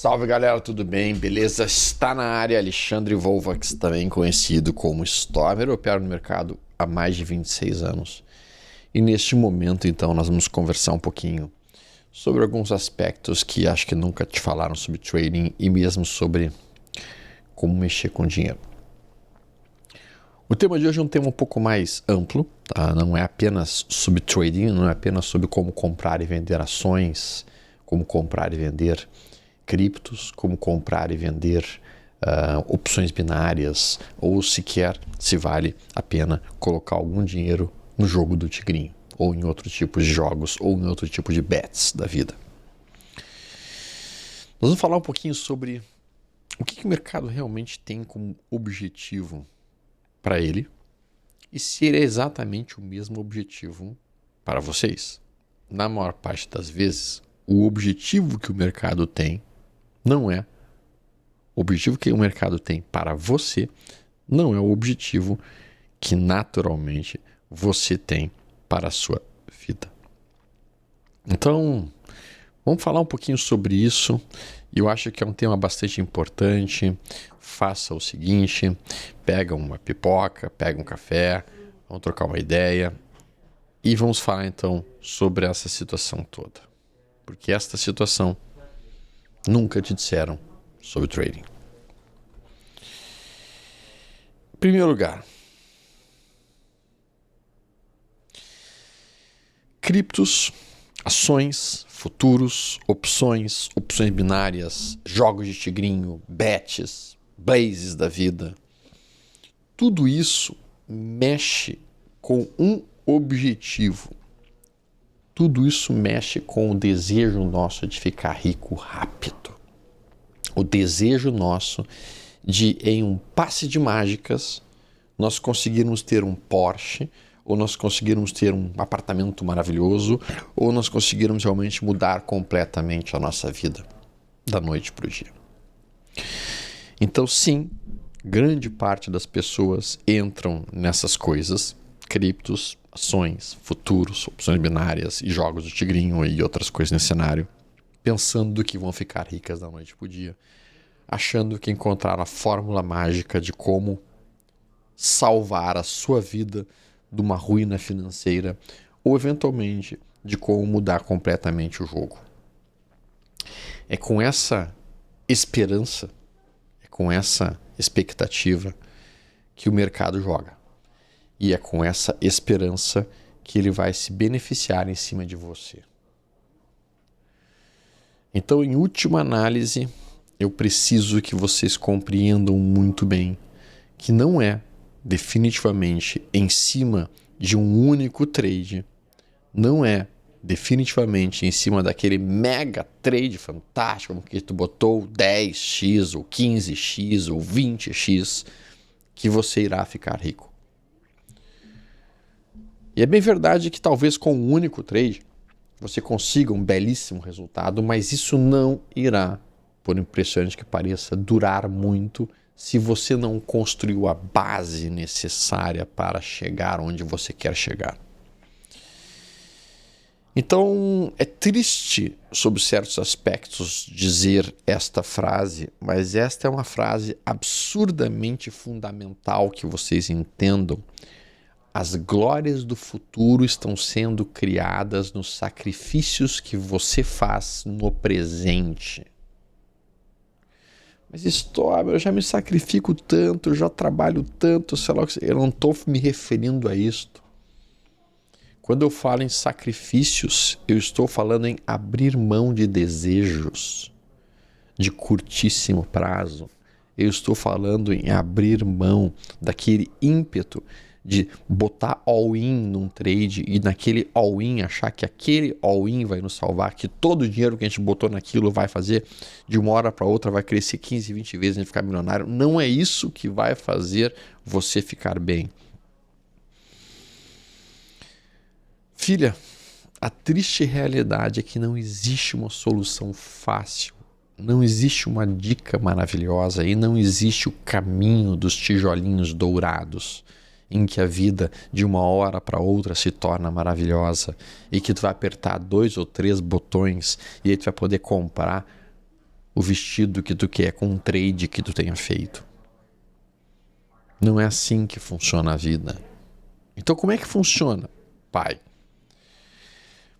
Salve galera, tudo bem? Beleza? Está na área Alexandre Volvax, também conhecido como Stormer, opera no mercado há mais de 26 anos. E neste momento, então, nós vamos conversar um pouquinho sobre alguns aspectos que acho que nunca te falaram sobre trading e mesmo sobre como mexer com dinheiro. O tema de hoje é um tema um pouco mais amplo, tá? Não é apenas sobre trading, não é apenas sobre como comprar e vender ações, como comprar e vender criptos, como comprar e vender opções binárias, ou sequer se vale a pena colocar algum dinheiro no jogo do tigrinho, ou em outro tipo de jogos, ou em outro tipo de bets da vida. Nós vamos falar um pouquinho sobre o que o mercado realmente tem como objetivo para ele e se ele é exatamente o mesmo objetivo para vocês. Na maior parte das vezes, o objetivo que o mercado tem não é o objetivo que o mercado tem para você, não é o objetivo que naturalmente você tem para a sua vida. Então, vamos falar um pouquinho sobre isso. Eu acho que é um tema bastante importante. Faça o seguinte, pega uma pipoca, pega um café, vamos trocar uma ideia e vamos falar então sobre essa situação toda. Porque esta situação nunca te disseram sobre trading. Em primeiro lugar, criptos, ações, futuros, opções binárias, jogos de tigrinho, bets, blazes da vida. Tudo isso mexe com um objetivo. Tudo isso mexe com o desejo nosso de ficar rico rápido. O desejo nosso de, em um passe de mágicas, nós conseguirmos ter um Porsche, ou nós conseguirmos ter um apartamento maravilhoso, ou nós conseguirmos realmente mudar completamente a nossa vida, da noite para o dia. Então, sim, grande parte das pessoas entram nessas coisas, criptos, ações, futuros, opções binárias e jogos do tigrinho e outras coisas nesse cenário, pensando que vão ficar ricas da noite para o dia, achando que encontraram a fórmula mágica de como salvar a sua vida de uma ruína financeira ou, eventualmente, de como mudar completamente o jogo. É com essa esperança, é com essa expectativa que o mercado joga. E é com essa esperança que ele vai se beneficiar em cima de você. Então, em última análise, eu preciso que vocês compreendam muito bem que não é definitivamente em cima de um único trade, não é definitivamente em cima daquele mega trade fantástico, como que tu botou 10x, ou 15x, ou 20x, que você irá ficar rico. E é bem verdade que talvez com um único trade você consiga um belíssimo resultado, mas isso não irá, por impressionante que pareça, durar muito se você não construiu a base necessária para chegar onde você quer chegar. Então, é triste, sob certos aspectos, dizer esta frase, mas esta é uma frase absurdamente fundamental que vocês entendam. As glórias do futuro estão sendo criadas nos sacrifícios que você faz no presente. Mas Stormer, eu já me sacrifico tanto, eu já trabalho tanto, sei lá, eu não estou me referindo a isto. Quando eu falo em sacrifícios, eu estou falando em abrir mão de desejos de curtíssimo prazo. Eu estou falando em abrir mão daquele ímpeto de botar all-in num trade e naquele all-in achar que aquele all-in vai nos salvar, que todo o dinheiro que a gente botou naquilo vai fazer de uma hora para outra, vai crescer 15, 20 vezes e ficar milionário. Não é isso que vai fazer você ficar bem. Filha, a triste realidade é que não existe uma solução fácil, não existe uma dica maravilhosa e não existe o caminho dos tijolinhos dourados em que a vida de uma hora para outra se torna maravilhosa e que tu vai apertar 2 ou 3 botões e aí tu vai poder comprar o vestido que tu quer com um trade que tu tenha feito. Não é assim que funciona a vida. Então como é que funciona, pai?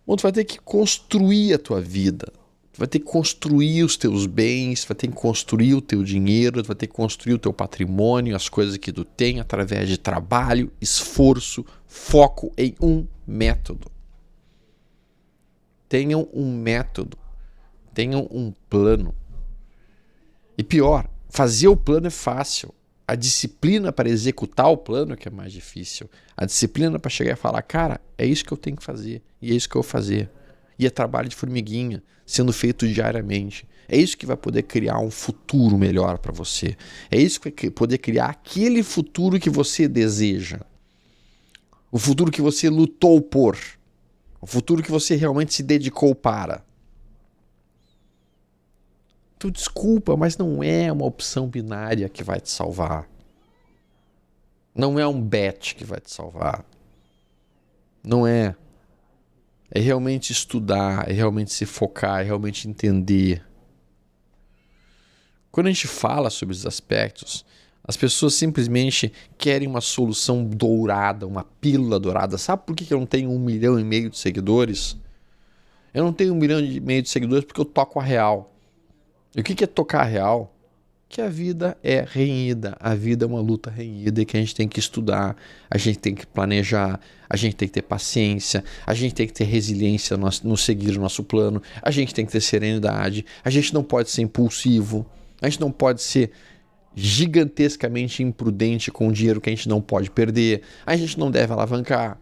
Bom, tu vai ter que construir a tua vida. Tu vai ter que construir os teus bens, tu vai ter que construir o teu dinheiro, tu vai ter que construir o teu patrimônio, as coisas que tu tem através de trabalho, esforço, foco em um método. Tenham um método, tenham um plano. E pior, fazer o plano é fácil. A disciplina para executar o plano é que é mais difícil. A disciplina para chegar e falar, cara, é isso que eu tenho que fazer, e é isso que eu vou fazer. E é trabalho de formiguinha, sendo feito diariamente. É isso que vai poder criar um futuro melhor para você. É isso que vai poder criar aquele futuro que você deseja. O futuro que você lutou por. O futuro que você realmente se dedicou para. Tu desculpa, mas não é uma opção binária que vai te salvar. Não é um bet que vai te salvar. Não é. É realmente estudar, é realmente se focar, é realmente entender. Quando a gente fala sobre esses aspectos, as pessoas simplesmente querem uma solução dourada, uma pílula dourada. Sabe por que eu não tenho 1,5 milhão de seguidores? Eu não tenho 1,5 milhão de seguidores porque eu toco a real. E o que é tocar a real? Que a vida é renhida, a vida é uma luta renhida e que a gente tem que estudar, a gente tem que planejar, a gente tem que ter paciência, a gente tem que ter resiliência no seguir o nosso plano, a gente tem que ter serenidade, a gente não pode ser impulsivo, a gente não pode ser gigantescamente imprudente com o dinheiro que a gente não pode perder, a gente não deve alavancar.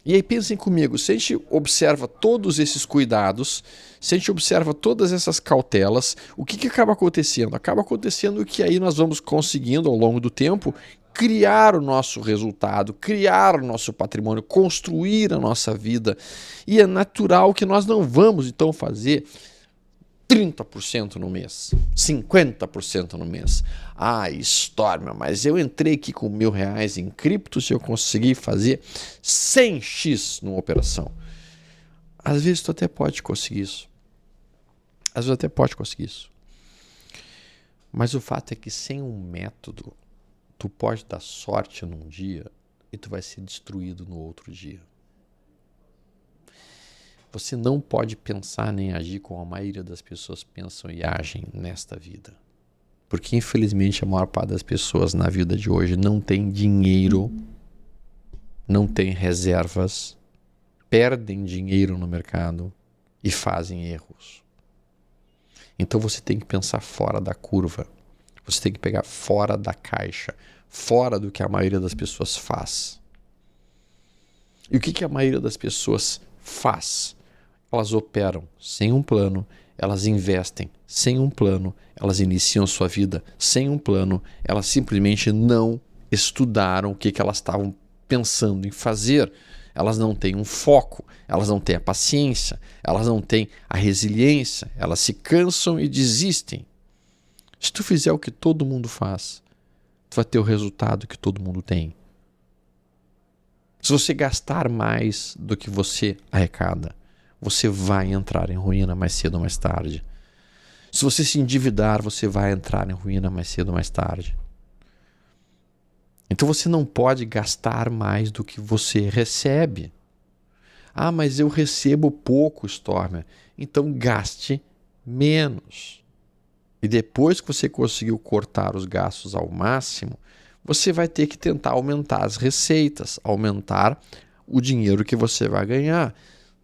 E aí pensem comigo, se a gente observa todos esses cuidados, se a gente observa todas essas cautelas, o que acaba acontecendo? Acaba acontecendo que aí nós vamos conseguindo, ao longo do tempo, criar o nosso resultado, criar o nosso patrimônio, construir a nossa vida. E é natural que nós não vamos, então, fazer 30% no mês, 50% no mês. Ah, Storm, mas eu entrei aqui com R$1.000 em criptos e eu consegui fazer 100x numa operação. Às vezes tu até pode conseguir isso. Mas o fato é que sem um método, tu pode dar sorte num dia e tu vai ser destruído no outro dia. Você não pode pensar nem agir como a maioria das pessoas pensam e agem nesta vida. Porque, infelizmente, a maior parte das pessoas na vida de hoje não tem dinheiro, não tem reservas, perdem dinheiro no mercado e fazem erros. Então você tem que pensar fora da curva. Você tem que pegar fora da caixa, fora do que a maioria das pessoas faz. E o que a maioria das pessoas faz? Elas operam sem um plano, elas investem sem um plano, elas iniciam sua vida sem um plano, elas simplesmente não estudaram o que elas estavam pensando em fazer. Elas não têm um foco, elas não têm a paciência, elas não têm a resiliência, elas se cansam e desistem. Se tu fizer o que todo mundo faz, tu vai ter o resultado que todo mundo tem. Se você gastar mais do que você arrecada, você vai entrar em ruína mais cedo ou mais tarde. Se você se endividar, você vai entrar em ruína mais cedo ou mais tarde. Então você não pode gastar mais do que você recebe. Ah, mas eu recebo pouco, Stormer. Então gaste menos. E depois que você conseguiu cortar os gastos ao máximo, você vai ter que tentar aumentar as receitas, aumentar o dinheiro que você vai ganhar.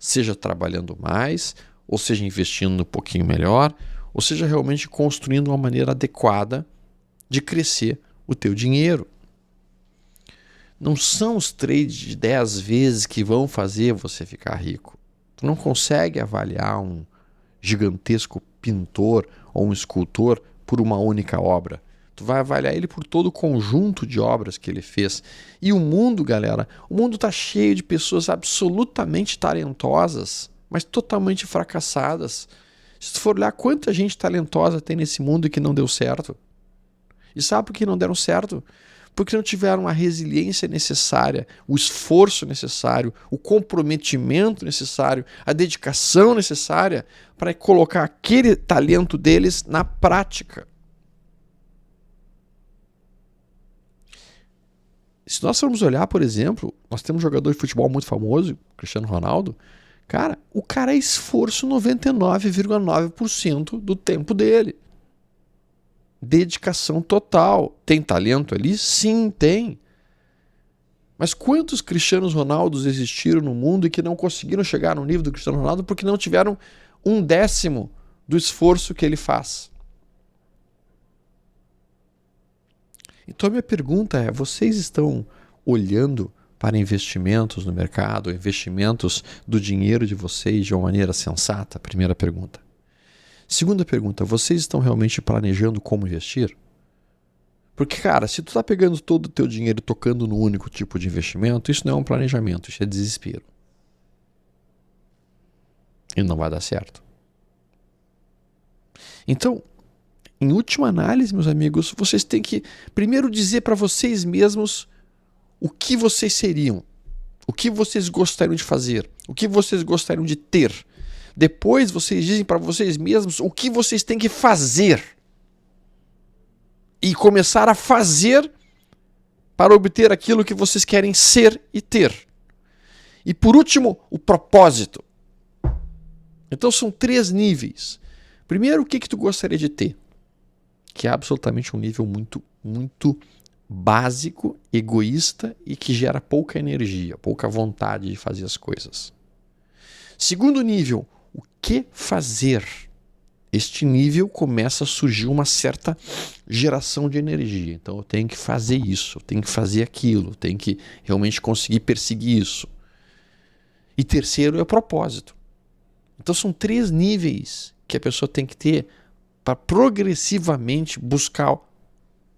Seja trabalhando mais, ou seja investindo um pouquinho melhor, ou seja realmente construindo uma maneira adequada de crescer o teu dinheiro. Não são os trades de 10 vezes que vão fazer você ficar rico. Tu não consegue avaliar um gigantesco pintor ou um escultor por uma única obra. Tu vai avaliar ele por todo o conjunto de obras que ele fez. E o mundo, galera, o mundo está cheio de pessoas absolutamente talentosas, mas totalmente fracassadas. Se tu for olhar quanta gente talentosa tem nesse mundo que não deu certo. E sabe por que não deram certo? Porque não tiveram a resiliência necessária, o esforço necessário, o comprometimento necessário, a dedicação necessária para colocar aquele talento deles na prática. Se nós formos olhar, por exemplo, nós temos um jogador de futebol muito famoso, Cristiano Ronaldo. Cara, o cara é esforço 99,9% do tempo dele. Dedicação total. Tem talento ali? Sim, tem. Mas quantos Cristianos Ronaldos existiram no mundo e que não conseguiram chegar no nível do Cristiano Ronaldo porque não tiveram 1/10 do esforço que ele faz? Então a minha pergunta é, vocês estão olhando para investimentos no mercado, investimentos do dinheiro de vocês de uma maneira sensata? Primeira pergunta. Segunda pergunta, vocês estão realmente planejando como investir? Porque, cara, se tu tá pegando todo o teu dinheiro e tocando no único tipo de investimento, isso não é um planejamento, isso é desespero. E não vai dar certo. Então, em última análise, meus amigos, vocês têm que primeiro dizer para vocês mesmos o que vocês seriam, o que vocês gostariam de fazer, o que vocês gostariam de ter. Depois vocês dizem para vocês mesmos o que vocês têm que fazer. E começar a fazer para obter aquilo que vocês querem ser e ter. E por último, o propósito. Então são 3 níveis. Primeiro, o que tu gostaria de ter? Que é absolutamente um nível muito, muito básico, egoísta e que gera pouca energia, pouca vontade de fazer as coisas. Segundo nível, o que fazer? Este nível começa a surgir uma certa geração de energia. Então eu tenho que fazer isso, eu tenho que fazer aquilo, eu tenho que realmente conseguir perseguir isso. E terceiro é o propósito. Então são 3 níveis que a pessoa tem que ter para progressivamente buscar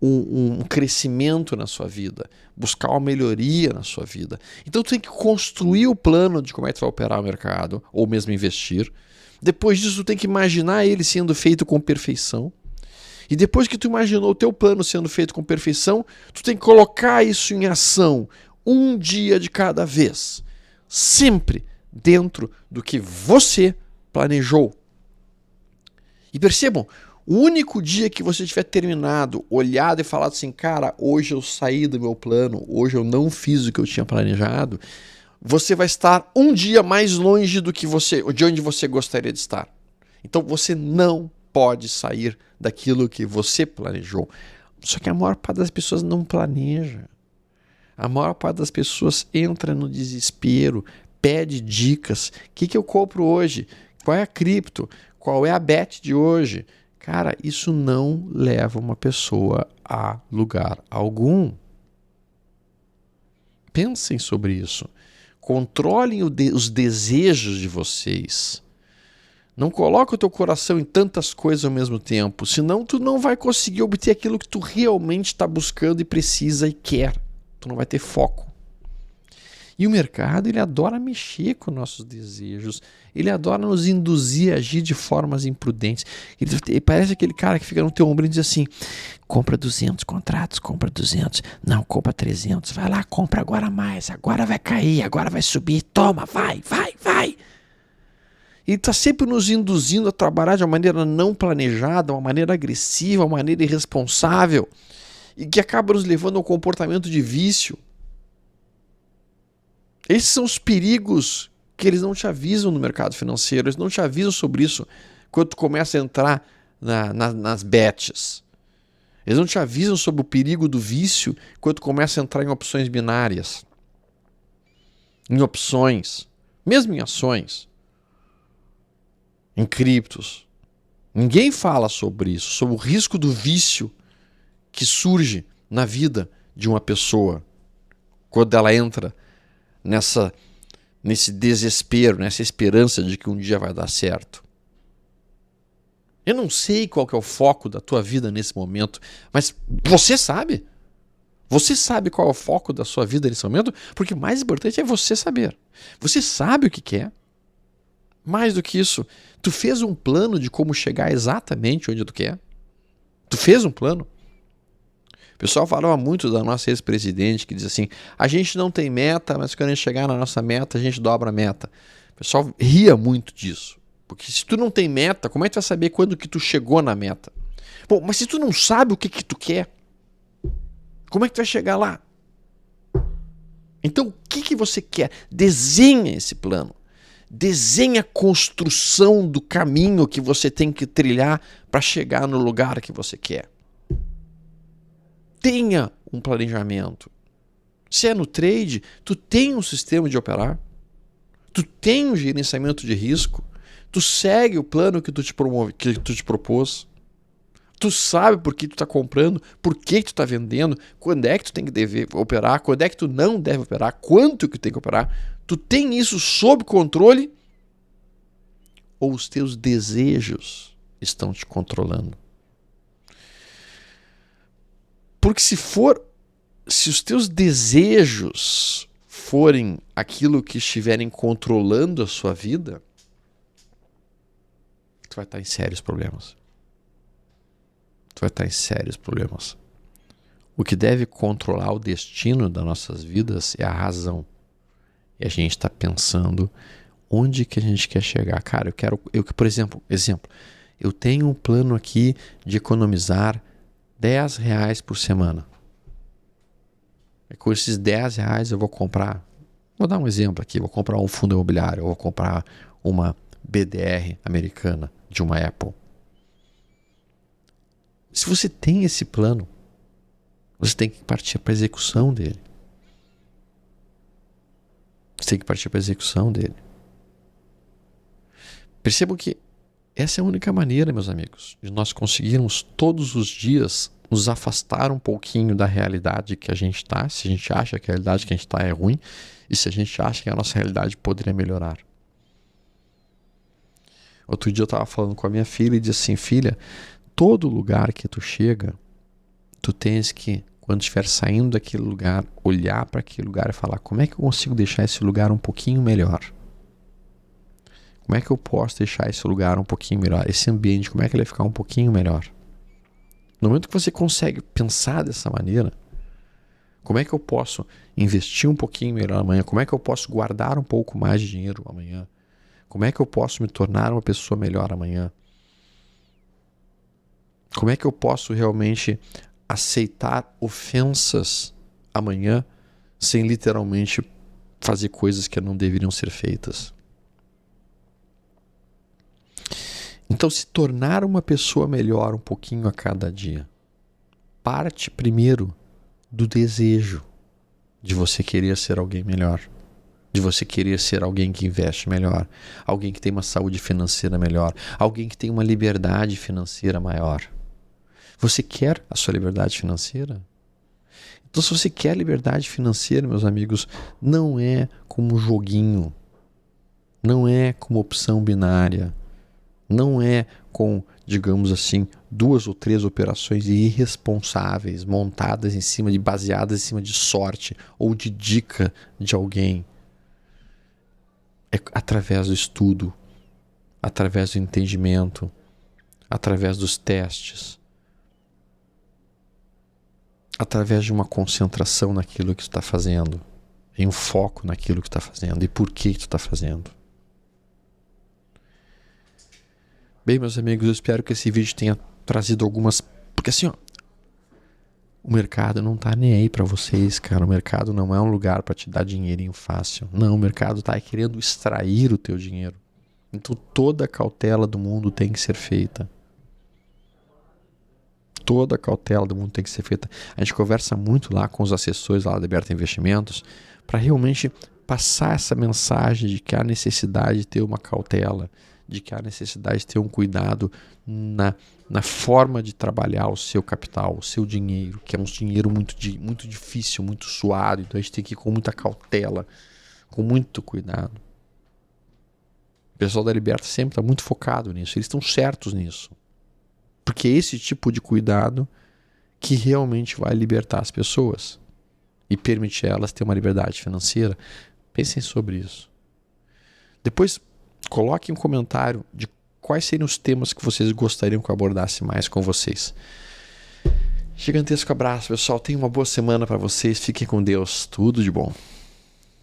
um crescimento na sua vida, buscar uma melhoria na sua vida. Então tu tem que construir o plano de como é que tu vai operar o mercado, ou mesmo investir. Depois disso tu tem que imaginar ele sendo feito com perfeição. E depois que tu imaginou o teu plano sendo feito com perfeição, tu tem que colocar isso em ação, um dia de cada vez. Sempre dentro do que você planejou. E percebam, o único dia que você tiver terminado, olhado e falado assim, cara, hoje eu saí do meu plano, hoje eu não fiz o que eu tinha planejado, você vai estar um dia mais longe do que de onde você gostaria de estar. Então você não pode sair daquilo que você planejou. Só que a maior parte das pessoas não planeja. A maior parte das pessoas entra no desespero, pede dicas. O que eu compro hoje? Qual é a cripto? Qual é a bet de hoje? Cara, isso não leva uma pessoa a lugar algum. Pensem sobre isso. Controlem os desejos de vocês. Não coloque o teu coração em tantas coisas ao mesmo tempo, senão tu não vai conseguir obter aquilo que tu realmente está buscando e precisa e quer. Tu não vai ter foco. E o mercado, ele adora mexer com nossos desejos. Ele adora nos induzir a agir de formas imprudentes. Ele parece aquele cara que fica no teu ombro e diz assim, compra 200 contratos, compra 200. Não, compra 300. Vai lá, compra agora mais. Agora vai cair, agora vai subir. Toma, vai. Ele está sempre nos induzindo a trabalhar de uma maneira não planejada, uma maneira agressiva, uma maneira irresponsável. E que acaba nos levando a um comportamento de vício. Esses são os perigos que eles não te avisam no mercado financeiro, eles não te avisam sobre isso quando tu começa a entrar nas bets. Eles não te avisam sobre o perigo do vício quando tu começa a entrar em opções binárias, em opções, mesmo em ações, em criptos. Ninguém fala sobre isso, sobre o risco do vício que surge na vida de uma pessoa quando ela entra nesse desespero, nessa esperança de que um dia vai dar certo. Eu não sei qual que é o foco da tua vida nesse momento, mas você sabe. Você sabe qual é o foco da sua vida nesse momento? Porque o mais importante é você saber. Você sabe o que quer. Mais do que isso, tu fez um plano de como chegar exatamente onde tu quer? Tu fez um plano? O pessoal falava muito da nossa ex-presidente, que diz assim, a gente não tem meta, mas quando a gente chegar na nossa meta, a gente dobra a meta. O pessoal ria muito disso. Porque se tu não tem meta, como é que tu vai saber quando que tu chegou na meta? Bom, mas se tu não sabe o que que tu quer, como é que tu vai chegar lá? Então, o que que você quer? Desenha esse plano. Desenha a construção do caminho que você tem que trilhar para chegar no lugar que você quer. Tenha um planejamento. Se é no trade, tu tem um sistema de operar. Tu tem um gerenciamento de risco. Tu segue o plano que tu te propôs. Tu sabe por que tu está comprando, por que tu está vendendo, quando é que tu tem que deve operar, quando é que tu não deve operar, quanto que tu tem que operar. Tu tem isso sob controle ou os teus desejos estão te controlando? Porque se os teus desejos forem aquilo que estiverem controlando a sua vida, tu vai estar em sérios problemas. Tu vai estar em sérios problemas. O que deve controlar o destino das nossas vidas é a razão. E a gente está pensando onde que a gente quer chegar. Cara, por exemplo, eu tenho um plano aqui de economizar R$10 por semana. E com esses R$10 eu vou comprar, vou dar um exemplo aqui, vou comprar um fundo imobiliário, eu vou comprar uma BDR americana de uma Apple. Se você tem esse plano, você tem que partir para a execução dele. Você tem que partir para a execução dele. Percebam que essa é a única maneira, meus amigos, de nós conseguirmos todos os dias nos afastar um pouquinho da realidade que a gente está, se a gente acha que a realidade que a gente está é ruim, e se a gente acha que a nossa realidade poderia melhorar. Outro dia eu estava falando com a minha filha e disse assim, filha, todo lugar que tu chega, tu tens que, quando estiver saindo daquele lugar, olhar para aquele lugar e falar, como é que eu consigo deixar esse lugar um pouquinho melhor? Como é que eu posso deixar esse lugar um pouquinho melhor? Esse ambiente, como é que ele vai ficar um pouquinho melhor? No momento que você consegue pensar dessa maneira, como é que eu posso investir um pouquinho melhor amanhã? Como é que eu posso guardar um pouco mais de dinheiro amanhã? Como é que eu posso me tornar uma pessoa melhor amanhã? Como é que eu posso realmente aceitar ofensas amanhã sem literalmente fazer coisas que não deveriam ser feitas? Então, se tornar uma pessoa melhor um pouquinho a cada dia, parte primeiro do desejo de você querer ser alguém melhor, de você querer ser alguém que investe melhor, alguém que tem uma saúde financeira melhor, alguém que tem uma liberdade financeira maior. Você quer a sua liberdade financeira? Então, se você quer liberdade financeira, meus amigos, não é como um joguinho, não é como opção binária, não é com, digamos assim, 2 ou 3 operações irresponsáveis, baseadas em cima de sorte ou de dica de alguém. É através do estudo, através do entendimento, através dos testes, através de uma concentração naquilo que tu está fazendo, em um foco naquilo que tu está fazendo e por que tu está fazendo. Bem, meus amigos, eu espero que esse vídeo tenha trazido algumas... Porque assim, ó, o mercado não tá nem aí pra vocês, cara. O mercado não é um lugar pra te dar dinheirinho fácil. Não, o mercado tá querendo extrair o teu dinheiro. Então toda a cautela do mundo tem que ser feita. Toda a cautela do mundo tem que ser feita. A gente conversa muito lá com os assessores lá da Liberta Investimentos para realmente passar essa mensagem de que há necessidade de ter uma cautela, de que há necessidade de ter um cuidado na forma de trabalhar o seu capital, o seu dinheiro, que é um dinheiro muito difícil, muito suado, então a gente tem que ir com muita cautela, com muito cuidado. O pessoal da Liberta sempre está muito focado nisso, eles estão certos nisso, porque é esse tipo de cuidado que realmente vai libertar as pessoas e permitir elas ter uma liberdade financeira. Pensem sobre isso. Depois, coloquem um comentário de quais seriam os temas que vocês gostariam que eu abordasse mais com vocês. Gigantesco abraço, pessoal. Tenha uma boa semana para vocês. Fiquem com Deus. Tudo de bom.